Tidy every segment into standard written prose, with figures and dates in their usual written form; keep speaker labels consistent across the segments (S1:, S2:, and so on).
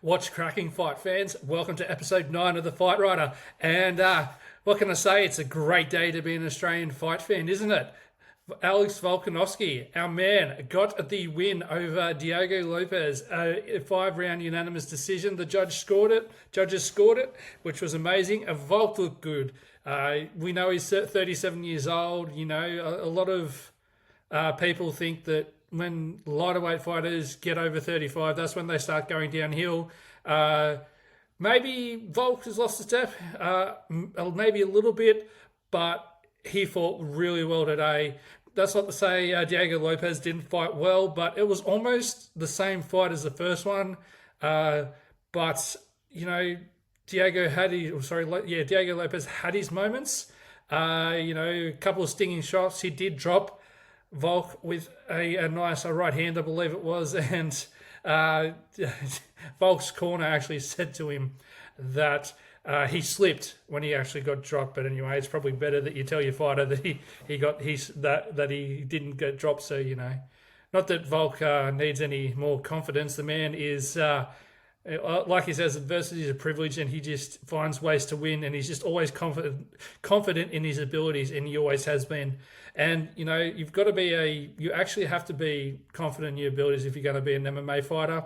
S1: Watch cracking fight fans. Welcome to episode 9 of The Fight Rider. And what can I say? It's a great day to be an Australian fight fan, isn't it? Alex Volkanovski, our man, got the win over Diego Lopez. A 5-round unanimous decision. The judges scored it, which was amazing. Volk looked good. We know he's 37 years old. You know, a lot of people think that when lighter weight fighters get over 35, that's when they start going downhill. Maybe Volk has lost a step, maybe a little bit, but he fought really well today. That's not to say Diego Lopez didn't fight well, but it was almost the same fight as the first one. But you know, Diego Lopez had his moments. A couple of stinging shots. He did drop Volk with a nice right hand, I believe it was, and Volk's corner actually said to him that he slipped when he actually got dropped. But anyway, it's probably better that you tell your fighter that he didn't get dropped. So not that Volk needs any more confidence. The man is. Like he says, adversity is a privilege, and he just finds ways to win, and he's just always confident in his abilities, and he always has been. And you actually have to be confident in your abilities if you're going to be an MMA fighter.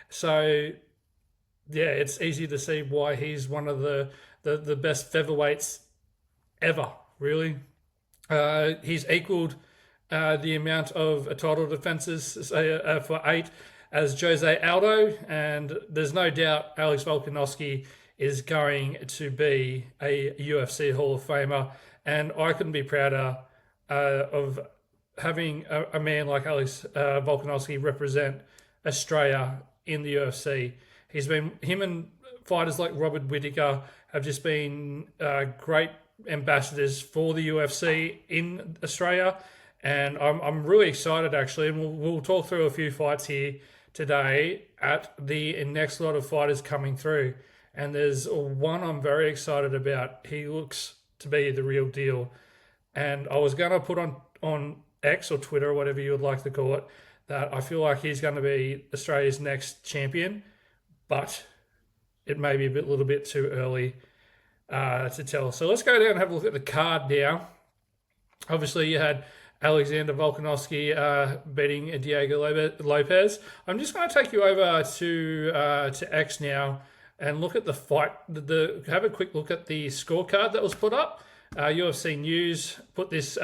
S1: So yeah, it's easy to see why he's one of the best featherweights ever. Really, he's equaled the amount of title defenses for 8 as Jose Aldo, and there's no doubt Alex Volkanovski is going to be a UFC Hall of Famer, and I couldn't be prouder of having a man like Alex Volkanovski represent Australia in the UFC. Him and fighters like Robert Whittaker have just been great ambassadors for the UFC in Australia, and I'm really excited actually, and we'll talk through a few fights here today at the next lot of fighters coming through. And there's one I'm very excited about. He looks to be the real deal. And I was going to put on X or Twitter or whatever you would like to call it, that I feel like he's going to be Australia's next champion, but it may be a little bit too early to tell. So let's go down and have a look at the card now. Obviously, you had Alexander Volkanovski beating Diego Lopez. I'm just going to take you over to X now and look at the fight. Have a quick look at the scorecard that was put up. UFC News put this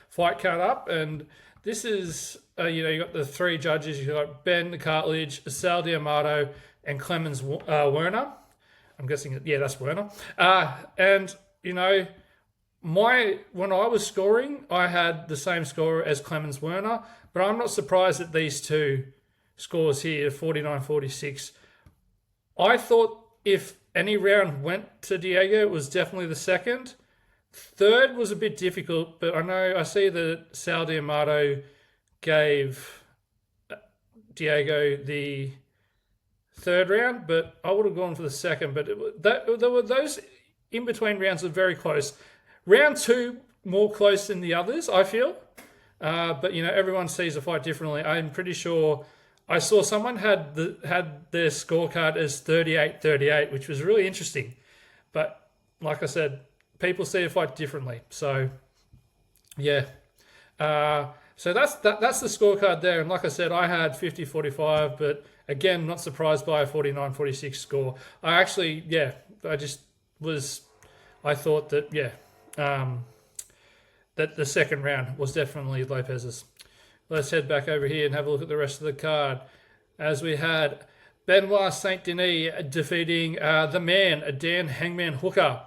S1: fight card up, and this is you got the 3 judges. You got Ben Cartledge, Sal D'Amato, and Clemens Werner. I'm guessing that's Werner. And when I was scoring, I had the same score as Clemens Werner, but I'm not surprised at these two scores here, 49-46. I thought if any round went to Diego, it was definitely the second. Third was a bit difficult, but I see that Sal D'Amato gave Diego the third round, but I would have gone for the second. But there were those in between rounds were very close. Round 2 more close than the others, I feel. But everyone sees the fight differently. I'm pretty sure I saw someone had their scorecard as 38-38, which was really interesting. But like I said, people see a fight differently. So yeah. So that's the scorecard there. And like I said, I had 50-45, but again, not surprised by a 49-46 score. I thought that that the second round was definitely Lopez's. Let's head back over here and have a look at the rest of the card. As we had Benoit Saint Denis defeating the man, Dan Hangman Hooker.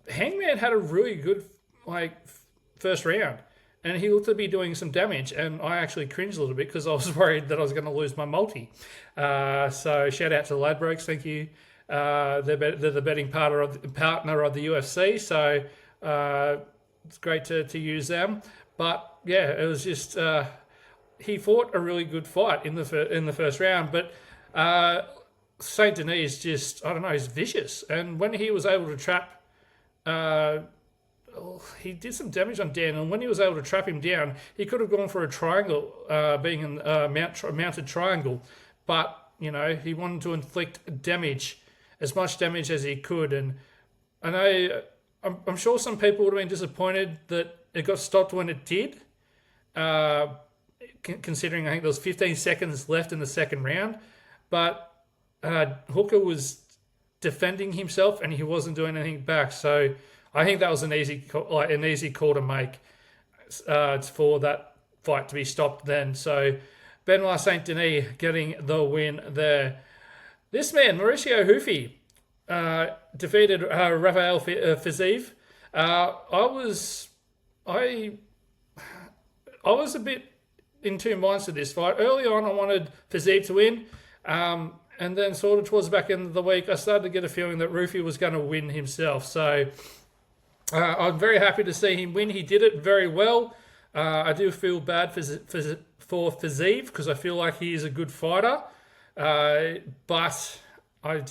S1: Hangman had a really good first round, and he looked to be doing some damage, and I actually cringed a little bit because I was worried that I was going to lose my multi. So shout out to Ladbrokes, thank you. They're the betting partner of the UFC, so it's great to use them. But yeah, it was just he fought a really good fight in the first round. But Saint Denis just he's vicious, and when he was able to trap, he did some damage on Dan, and when he was able to trap him down, he could have gone for a triangle, being a mounted triangle. But he wanted to inflict damage, as much damage as he could. And I know, I'm sure some people would have been disappointed that it got stopped when it did, considering I think there was 15 seconds left in the second round. But Hooker was defending himself and he wasn't doing anything back. So I think that was an easy call to make for that fight to be stopped then. So Benoit Saint Denis getting the win there. This man, Mauricio Hufi, defeated Rafael Fiziev. I was a bit in two minds to this fight. Early on, I wanted Fiziev to win. And then sort of towards the back end of the week, I started to get a feeling that Rufi was going to win himself. So I'm very happy to see him win. He did it very well. I do feel bad for Fiziev because I feel like he is a good fighter. But I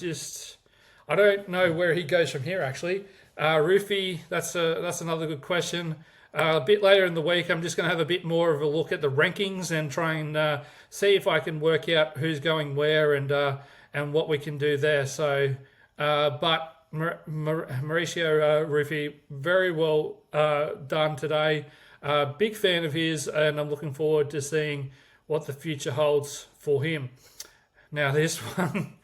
S1: don't know where he goes from here, actually. Rufi, that's another good question. A bit later in the week, I'm just going to have a bit more of a look at the rankings and try and see if I can work out who's going where and what we can do there. So, but Mauricio Rufi, very well done today. Big fan of his, and I'm looking forward to seeing what the future holds for him. Now, this one,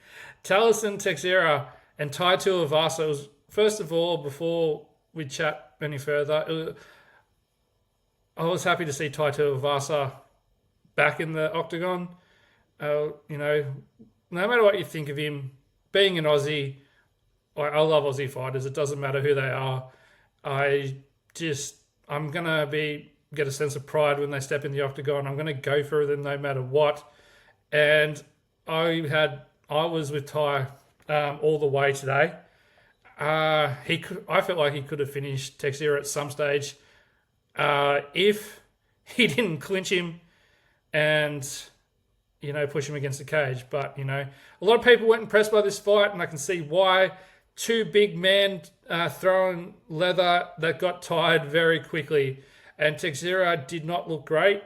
S1: Taliesin Teixeira and Tai Tuivasa. First of all, before we chat any further, I was happy to see Tai Tuivasa back in the octagon. No matter what you think of him, being an Aussie, I love Aussie fighters. It doesn't matter who they are. I'm gonna get a sense of pride when they step in the octagon. I'm gonna go for them no matter what. And I was with Tai all the way today. I felt like he could have finished Teixeira at some stage. If he didn't clinch him and, push him against the cage. But, a lot of people weren't impressed by this fight, and I can see why. Two big men throwing leather that got tired very quickly. And Teixeira did not look great.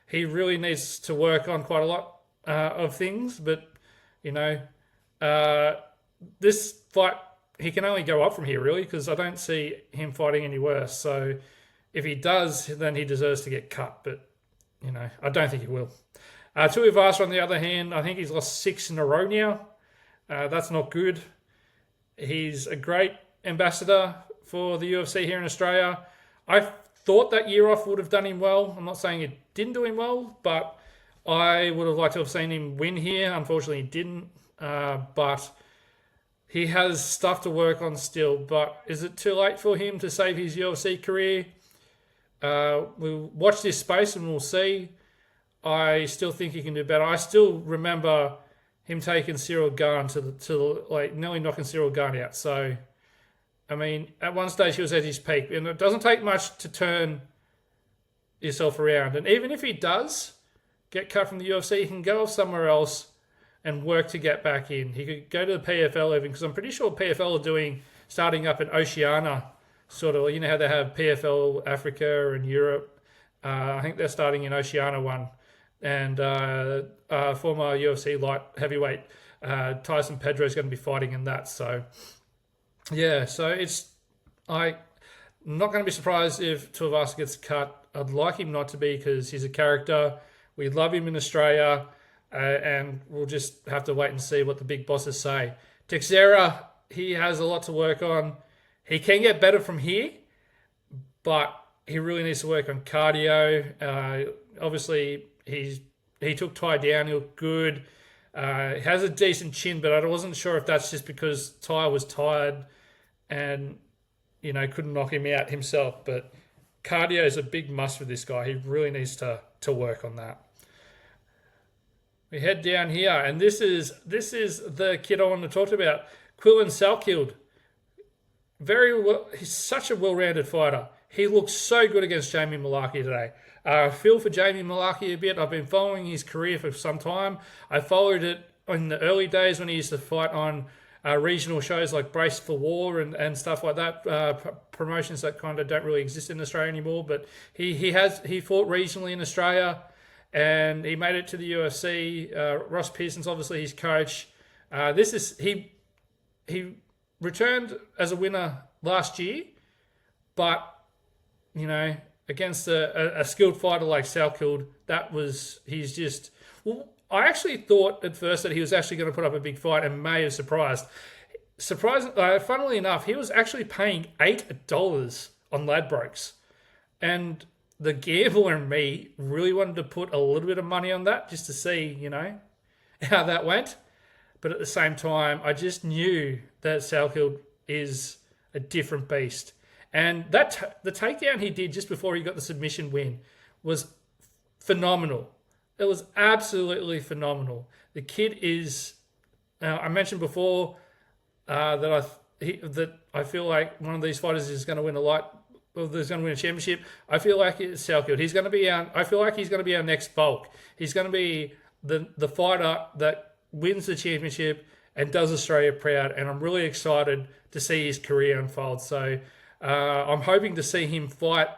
S1: He really needs to work on quite a lot of things. But, this fight, he can only go up from here, really, because I don't see him fighting any worse. So if he does, then he deserves to get cut. But, I don't think he will. Tuivasa, on the other hand, I think he's lost 6 in a row now. That's not good. He's a great ambassador for the UFC here in Australia. I thought that year off would have done him well. I'm not saying it didn't do him well, but I would have liked to have seen him win here. Unfortunately, he didn't. But he has stuff to work on still. But is it too late for him to save his UFC career? We'll watch this space and we'll see. I still think he can do better. I still remember him taking Cyril Gane to nearly knocking Cyril Gane out. So, I mean, at one stage he was at his peak, and it doesn't take much to turn yourself around. And even if he does get cut from the UFC, he can go off somewhere else and work to get back in. He could go to the PFL even, because I'm pretty sure PFL are starting up in Oceania, sort of, how they have PFL Africa and Europe. I think they're starting in Oceania one. And former UFC light heavyweight Tyson Pedro is going to be fighting in that. So, yeah, I'm not going to be surprised if Tuivasa gets cut. I'd like him not to be, because he's a character. We love him in Australia, and we'll just have to wait and see what the big bosses say. Teixeira, he has a lot to work on. He can get better from here, but he really needs to work on cardio. Obviously, he took Tai down. He looked good. He has a decent chin, but I wasn't sure if that's just because Tai was tired and, couldn't knock him out himself. But cardio is a big must for this guy. He really needs to work on that. We head down here, and this is the kid I want to talk about, Quillan Salkild. Very well. He's such a well-rounded fighter. He looks so good against Jamie Mullarkey today. I feel for Jamie Mullarkey a bit. I've been following his career for some time. I followed it in the early days when he used to fight on regional shows like Brace for War and stuff like that, promotions that kind of don't really exist in Australia anymore. But he fought regionally in Australia, and he made it to the UFC. Ross Pearson's obviously his coach. He returned as a winner last year, but against a skilled fighter like Salkild, I actually thought at first that he was actually going to put up a big fight and may have surprised. Funnily enough, he was actually paying $8 on Ladbrokes. And the gambler in me really wanted to put a little bit of money on that just to see, how that went. But at the same time, I just knew that Salkild is a different beast. And the takedown he did just before he got the submission win was phenomenal. It was absolutely phenomenal. The kid is... I mentioned before that I feel like one of these fighters is going to win there's going to win a championship. I feel like it's Salkild. I feel like he's going to be our next Volk. He's going to be the fighter that wins the championship and does Australia proud. And I'm really excited to see his career unfold. So I'm hoping to see him fight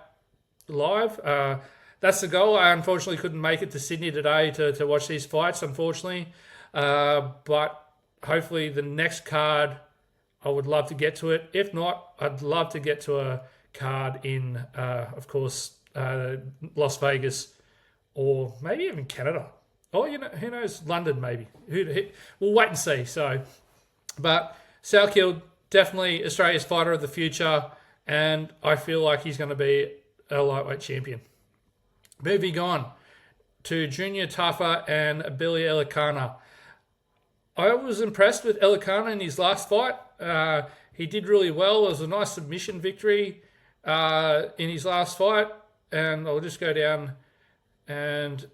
S1: live. That's the goal. I unfortunately couldn't make it to Sydney today to watch these fights, unfortunately. But hopefully the next card, I would love to get to it. If not, I'd love to get to a card in, of course, Las Vegas or maybe even Canada. Or, who knows, London maybe. We'll wait and see. But Salkild, definitely Australia's fighter of the future, and I feel like he's going to be a lightweight champion. Moving on to Junior Tafa and Billy Elikana. I was impressed with Elikana in his last fight. He did really well. It was a nice submission victory in his last fight. And I'll just go down. And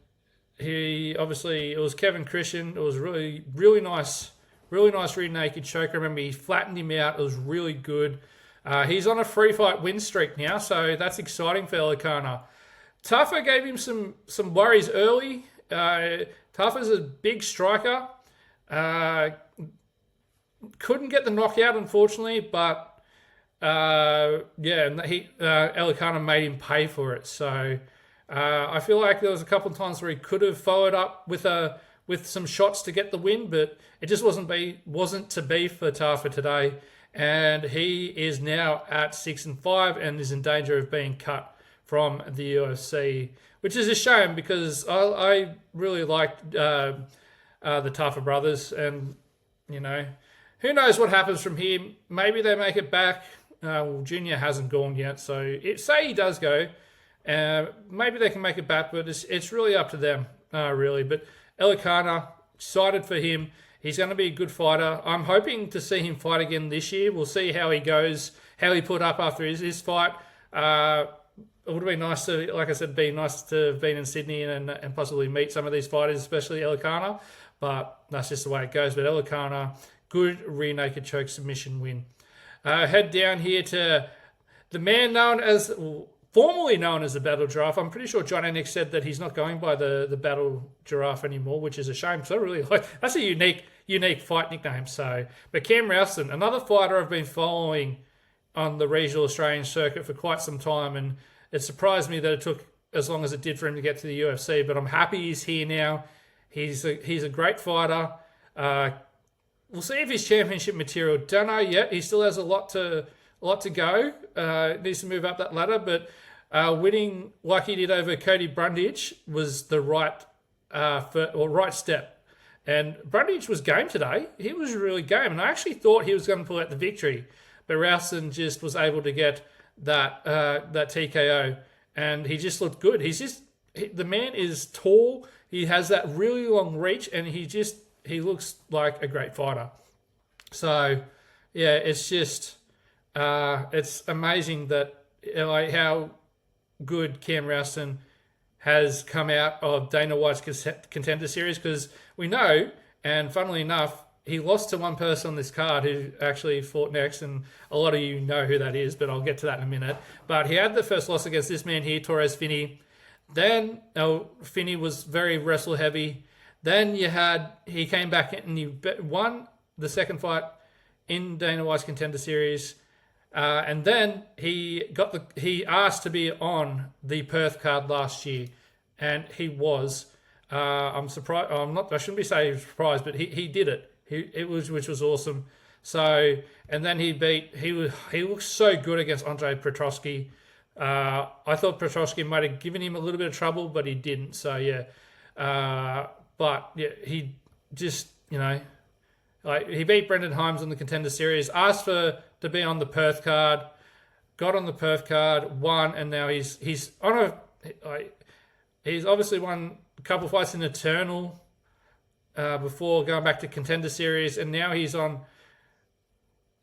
S1: it was Kevin Christian. It was really, really nice rear naked choke. I remember he flattened him out. It was really good. He's on a free fight win streak now, so that's exciting for Elikana. Tafa gave him some worries early. Tafa's a big striker. Couldn't get the knockout, unfortunately, but Elikana made him pay for it. So I feel like there was a couple of times where he could have followed up with some shots to get the win, but it just wasn't to be for Tafa today. And he is now at 6-5 and is in danger of being cut from the UFC, which is a shame because I really liked the Tafa brothers, and who knows what happens from here. Maybe they make it back. Junior hasn't gone yet, so say he does go, maybe they can make it back, but it's really up to them, really. But Elikana, excited for him. He's going to be a good fighter. I'm hoping to see him fight again this year. We'll see how he goes, how he put up after his fight. It would have been nice to, like I said, have been in Sydney and possibly meet some of these fighters, especially Elikana. But that's just the way it goes. But Elikana, good rear naked choke submission win. Head down here to the man formerly known as the Battle Giraffe. I'm pretty sure John Anik said that he's not going by the Battle Giraffe anymore, which is a shame. So I really that's a unique fight nickname. But Cam Ralston, another fighter I've been following on the regional Australian circuit for quite some time, and it surprised me that it took as long as it did for him to get to the UFC. But I'm happy he's here now. He's a great fighter. We'll see if his championship material. Don't know yet. He still has a lot to go. Needs to move up that ladder, but winning like he did over Cody Brundage was the right step. And Brundage was game today. He was really game, and I actually thought he was going to pull out the victory, but Ralston just was able to get that TKO, and he just looked good. The man is tall. He has that really long reach, and he looks like a great fighter. So yeah, it's just it's amazing that how good Cam Ralston has come out of Dana White's Contender Series, because we know, and funnily enough, he lost to one person on this card who actually fought next, and a lot of you know who that is, but I'll get to that in a minute. But he had the first loss against this man here, Torres Finney. Then Finney was very wrestle heavy. Then he came back and he won the second fight in Dana White's Contender Series. And then he asked to be on the Perth card last year, and he was. I'm surprised. I'm not. I shouldn't be saying surprised, but he did it. Which was awesome. So and then he looked so good against Andre Petrosky. I thought Petrosky might have given him a little bit of trouble, but he didn't. So yeah, but yeah, he just like he beat Brendan Himes on the Contender Series, asked to be on the Perth card, got on the Perth card, won, and now he's on a he's obviously won a couple of fights in Eternal before going back to Contender Series, and now he's on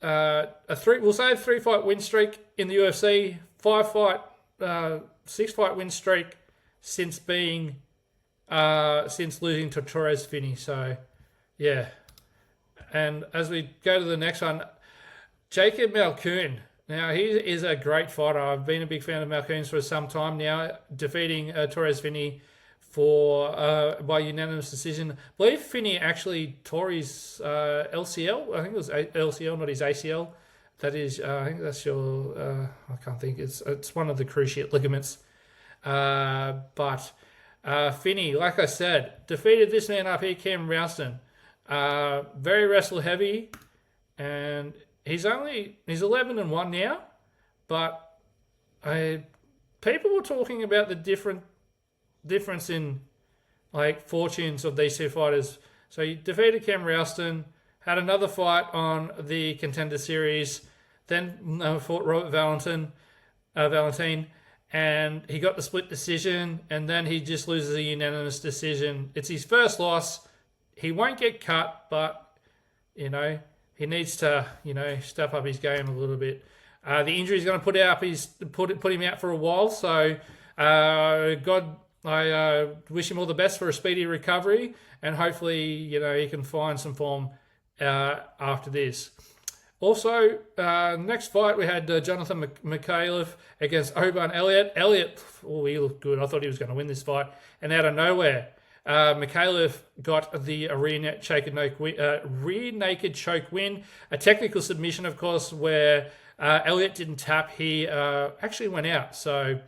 S1: a 3-fight win streak in the UFC, 6-fight win streak since losing to Torres Finney. So yeah, and as we go to the next one, Jacob Malkoun. Now, he is a great fighter. I've been a big fan of Malkoun's for some time now, defeating Torres Finney by unanimous decision. I believe Finney actually tore his LCL. I think it was LCL, not his ACL. That is, I think that's your. I can't think. It's one of the cruciate ligaments. But Finney, like I said, defeated this man up here, Cam Ralston. Very wrestle heavy, and he's 11-1 now. But people were talking about the difference in like fortunes of these two fighters. So he defeated Cam Ralston, had another fight on the Contender Series, then fought Robert Valentine, and he got the split decision, and then he just loses a unanimous decision. It's his first loss. He won't get cut, but he needs to step up his game a little bit. The injury is going to put him out for a while. So I wish him all the best for a speedy recovery, and hopefully he can find some form after this. Also, next fight we had Jonathan Mikhailov against Oban Elliott. Elliott, he looked good. I thought he was going to win this fight, and out of nowhere, Mikhailov got the rear naked choke win. A technical submission, of course, where Elliott didn't tap. He actually went out. So,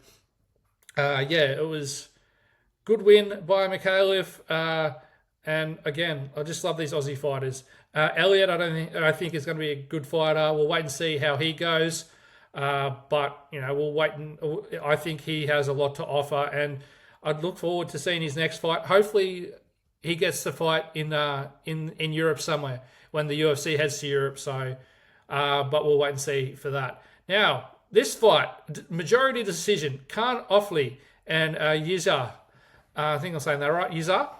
S1: it was good win by Mikhailov. And again, I just love these Aussie fighters. Elliott, I think is going to be a good fighter. We'll wait and see how he goes. But we'll wait, and I think he has a lot to offer, and I'd look forward to seeing his next fight. Hopefully, he gets to fight in Europe somewhere when the UFC heads to Europe. So, but we'll wait and see for that. Now, this fight, majority decision, Khan Offley and Yiza. I think I'm saying that right, Yiza.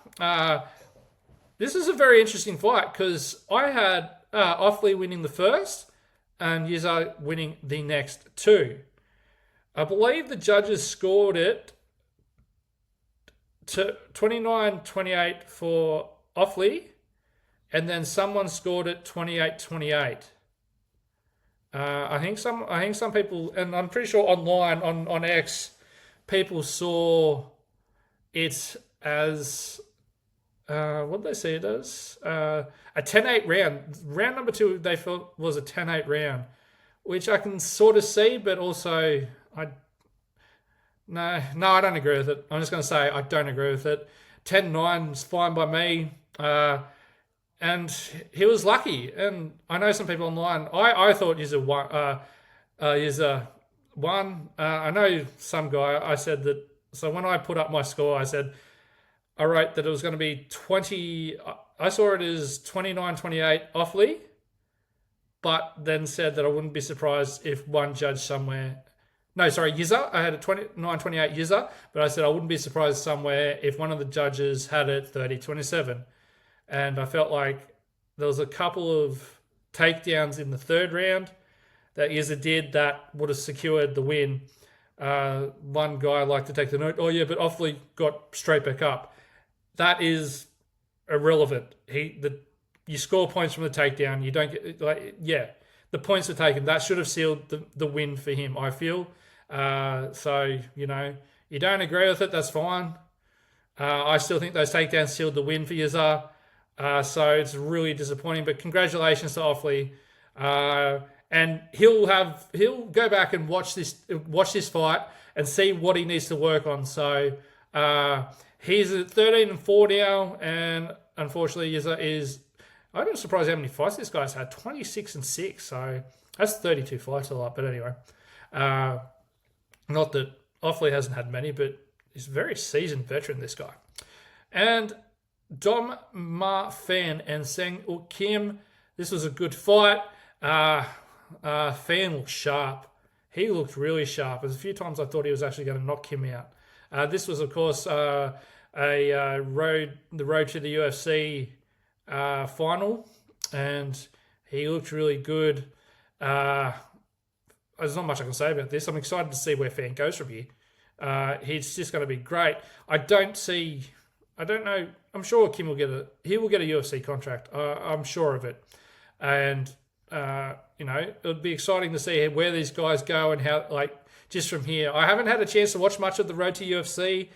S1: This is a very interesting fight because I had Offley winning the first and Yiza winning the next two. I believe the judges scored it to 29-28 for Offley, and then someone scored it 28-28. I think some people, and I'm pretty sure online on X, people saw it as what did they say it as? A 10-8 round. Round number 2 they felt was a 10-8 round, which I can sort of see, but also I don't agree with it. I'm just going to say I don't agree with it. 10-9 is fine by me. And he was lucky. And I know some people online, I thought Yiza won. I know some guy, I said that, so when I put up my score, I said, I wrote that it was going to be 20, I saw it as 29-28 Offley, but then said that I wouldn't be surprised if one judge somewhere, Yiza, I had a 29-28 Yiza, but I said I wouldn't be surprised somewhere if one of the judges had it 30-27. And I felt like there was a couple of takedowns in the third round that Yiza did that would have secured the win. One guy liked to take the note, but Offley got straight back up. That is irrelevant. You score points from the takedown. You don't get the points are taken. That should have sealed the win for him, I feel. So you don't agree with it. That's fine. I still think those takedowns sealed the win for Yiza. So it's really disappointing. But congratulations to Offley. And he'll go back and watch this fight and see what he needs to work on. So He's at 13-4 now, and unfortunately is I'm surprised how many fights this guy's had. 26-6, so that's 32 fights a lot. But anyway, not that Offley hasn't had many, but he's a very seasoned veteran, this guy. And Dom Ma Fan and Sang Uk Kim. This was a good fight. Fan looked sharp. He looked really sharp. There's a few times I thought he was actually going to knock Kim out. This was, of course, the road to the UFC final, and he looked really good. There's not much I can say about this. I'm excited to see where Fan goes from here. He's just going to be great. I don't know. I'm sure Kim will get a UFC contract. I'm sure of it. And, it'll be exciting to see where these guys go and how, just from here. I haven't had a chance to watch much of the road to UFC.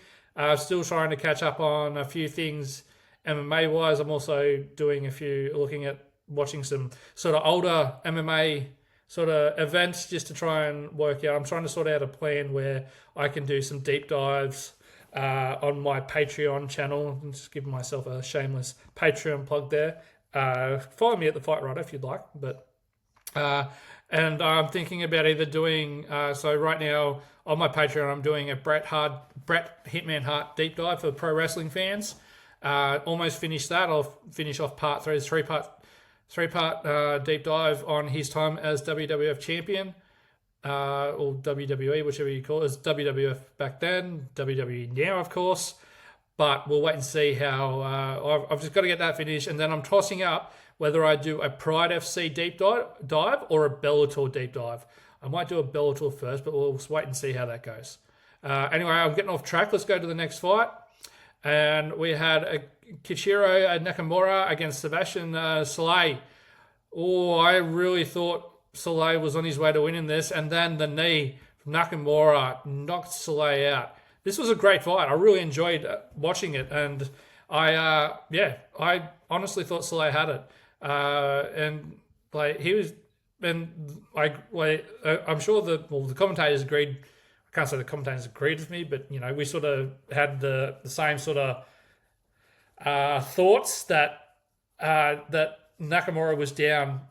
S1: Still trying to catch up on a few things MMA-wise. I'm also looking at watching some sort of older MMA sort of events just to try and work out. I'm trying to sort out a plan where I can do some deep dives on my Patreon channel. I'm just giving myself a shameless Patreon plug there. Follow me at The Fight Writer if you'd like. But and I'm thinking about either doing, so right now on my Patreon, I'm doing a Bret Hitman Hart deep dive for pro wrestling fans. Almost finished that. I'll finish off part 3, three-part deep dive on his time as WWF champion, or WWE, whichever you call it. It's WWF back then, WWE now, of course. But we'll wait and see how. I've just got to get that finished, and then I'm tossing up whether I do a Pride FC deep dive or a Bellator deep dive. I might do a Bellator first, but we'll wait and see how that goes. Anyway, I'm getting off track. Let's go to the next fight. And we had a Kichiro Nakamura against Sebastian Saleh. Oh, I really thought Saleh was on his way to winning this, and then the knee from Nakamura knocked Saleh out. This was a great fight. I really enjoyed watching it, and I honestly thought Saleh had it. I'm sure the commentators agreed. I can't say the commentators agreed with me, but we sort of had the same sort of thoughts that Nakamura was down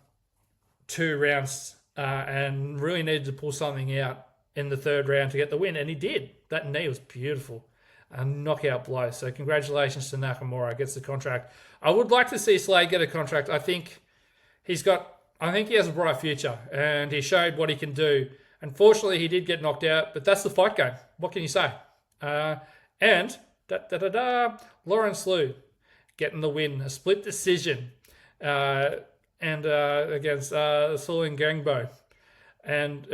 S1: 2 rounds and really needed to pull something out in the 3rd round to get the win, and he did. That knee was beautiful. A knockout blow. So congratulations to Nakamura. Gets the contract. I would like to see Slade get a contract. I think he has a bright future, and he showed what he can do. Unfortunately, he did get knocked out, but that's the fight game. What can you say? And Lawrence Liu getting the win, a split decision, against Sulin Gangbo. And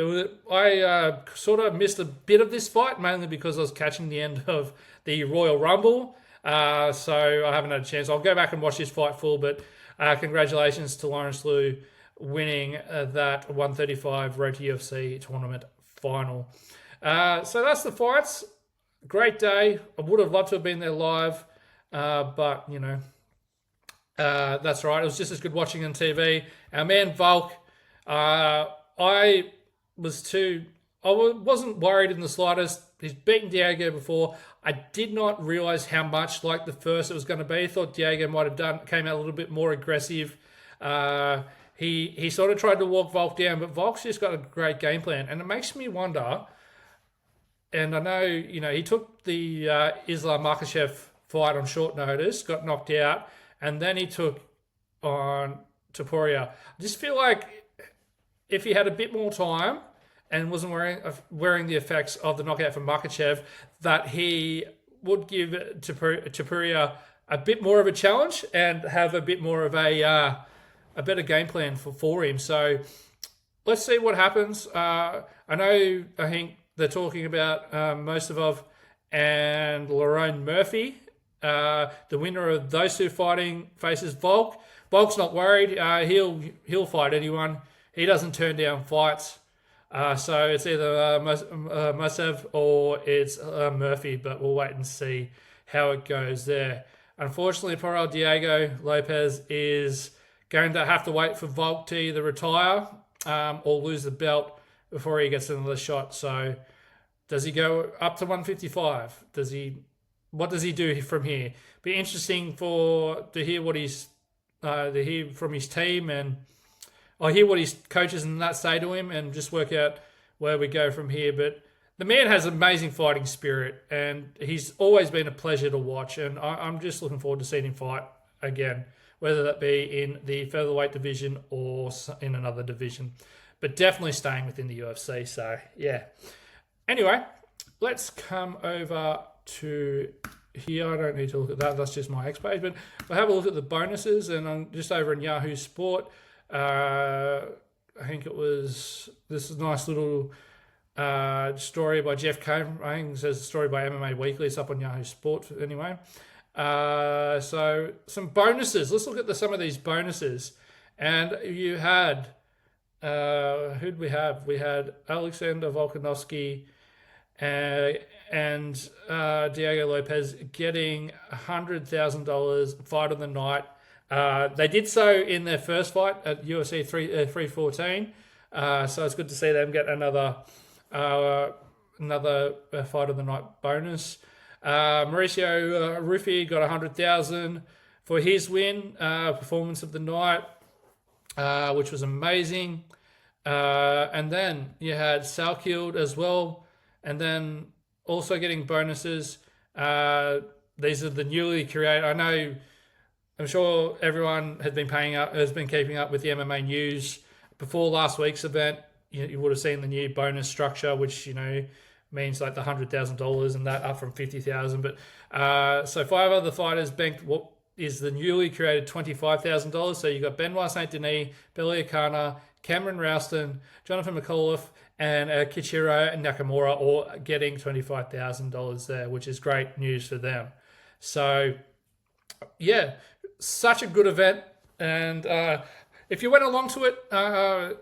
S1: I sort of missed a bit of this fight, mainly because I was catching the end of the Royal Rumble. So I haven't had a chance. I'll go back and watch this fight full, but congratulations to Lawrence Liu winning that 135 Road to UFC tournament final. So that's the fights. Great day. I would have loved to have been there live, but, that's right. It was just as good watching on TV. Our man Volk, I wasn't worried in the slightest. He's beaten Diego before. I did not realize how much like the first it was going to be. I thought Diego might have came out a little bit more aggressive. He sort of tried to walk Volk down, but Volk's just got a great game plan. And it makes me wonder, and I know, he took the Islam Makhachev fight on short notice, got knocked out, and then he took on Topuria. I just feel like if he had a bit more time and wasn't wearing the effects of the knockout from Makhachev, that he would give Topuria a bit more of a challenge and have a bit more of a better game plan for him. So let's see what happens. I think they're talking about Mosavov and Lerone Murphy. The winner of those two fighting faces Volk. Volk's not worried. He'll fight anyone. He doesn't turn down fights. So it's either Mosav or it's Murphy, but we'll wait and see how it goes there. Unfortunately, poor old Diego Lopez is going to have to wait for Volk to either retire or lose the belt before he gets another shot. So does he go up to 155? Does he what does he do from here? Be interesting to hear what he's to hear from his team, and I hear what his coaches and that say to him, and just work out where we go from here. But the man has amazing fighting spirit, and he's always been a pleasure to watch. And I'm just looking forward to seeing him fight again, whether that be in the featherweight division or in another division. But definitely staying within the UFC. So yeah. Anyway, let's come over to here. I don't need to look at that. That's just my X page. But we'll have a look at the bonuses, and I'm just over in Yahoo Sport. I think it was this is a nice little story by Jeff Cohn. I think it says a story by MMA Weekly. It's up on Yahoo Sport anyway. So some bonuses. Let's look at some of these bonuses. And you had who'd we have? We had Alexander Volkanovski and Diego Lopez getting $100,000 fight of the night. They did so in their first fight at UFC 314. So it's good to see them get another fight of the night bonus. Mauricio Ruffi got $100,000 for his win, performance of the night, which was amazing. And then you had Salkild as well, and then also getting bonuses. These are the newly created. I'm sure everyone has been keeping up with the MMA news before last week's event. You would have seen the new bonus structure, which means like the $100,000 and that up from $50,000. But so 5 other fighters banked what is the newly created $25,000. So you got Benoit Saint Denis, Billy Akana, Cameron Rouston, Jonathan McAuliffe, and Kichiro Nakamura all getting $25,000 there, which is great news for them. So yeah, such a good event. And if you went along to it, I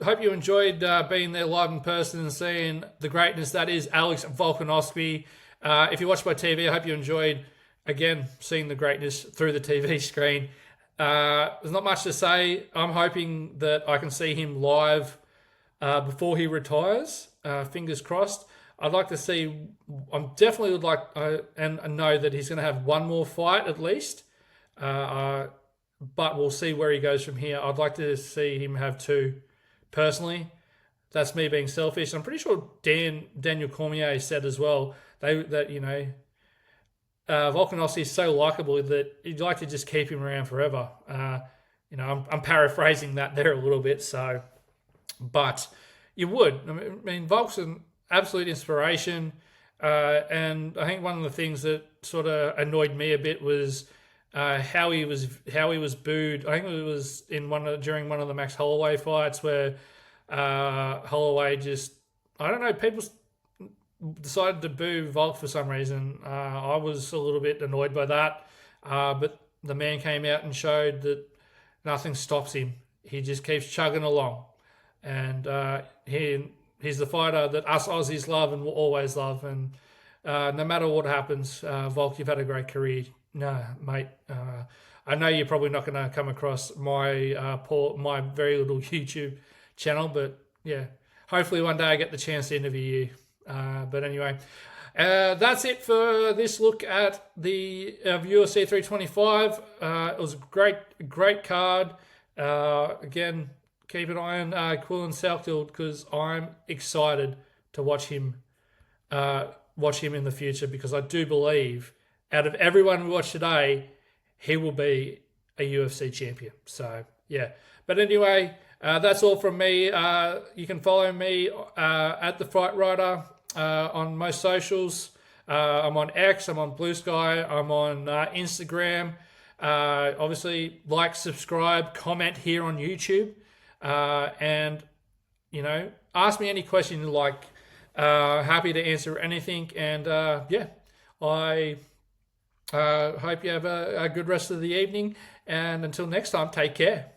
S1: hope you enjoyed being there live in person and seeing the greatness that is Alex Volkanovski. If you watched by TV, I hope you enjoyed, again, seeing the greatness through the TV screen. There's not much to say. I'm hoping that I can see him live before he retires. Fingers crossed. I'd like to see. I definitely would like, and I know that he's going to have one more fight at least. But we'll see where he goes from here. I'd like to see him have 2. Personally, that's me being selfish. I'm pretty sure Daniel Cormier said as well that Volkanovski is so likable that you'd like to just keep him around forever. I'm paraphrasing that there a little bit. So, but you would. I mean, Volk's an absolute inspiration, and I think one of the things that sort of annoyed me a bit was how he was booed. I think it was during one of the Max Holloway fights where Holloway just, I don't know, people decided to boo Volk for some reason. I was a little bit annoyed by that, but the man came out and showed that nothing stops him. He just keeps chugging along, and he's the fighter that us Aussies love and will always love. And no matter what happens, Volk, you've had a great career. No, mate. I know you're probably not going to come across my very little YouTube channel, but yeah, hopefully one day I get the chance to interview you. But anyway, that's it for this look at the UFC 325. It was a great card. Again, keep an eye on Quillan Salkfield because I'm excited to watch him in the future, because I do believe out of everyone we watched today, he will be a UFC champion. So, yeah. But anyway, that's all from me. You can follow me at The Fight Writer on most socials. I'm on X, I'm on Blue Sky, I'm on Instagram. Obviously, like, subscribe, comment here on YouTube. And, ask me any question you like. Happy to answer anything. And, I hope you have a good rest of the evening. And until next time, take care.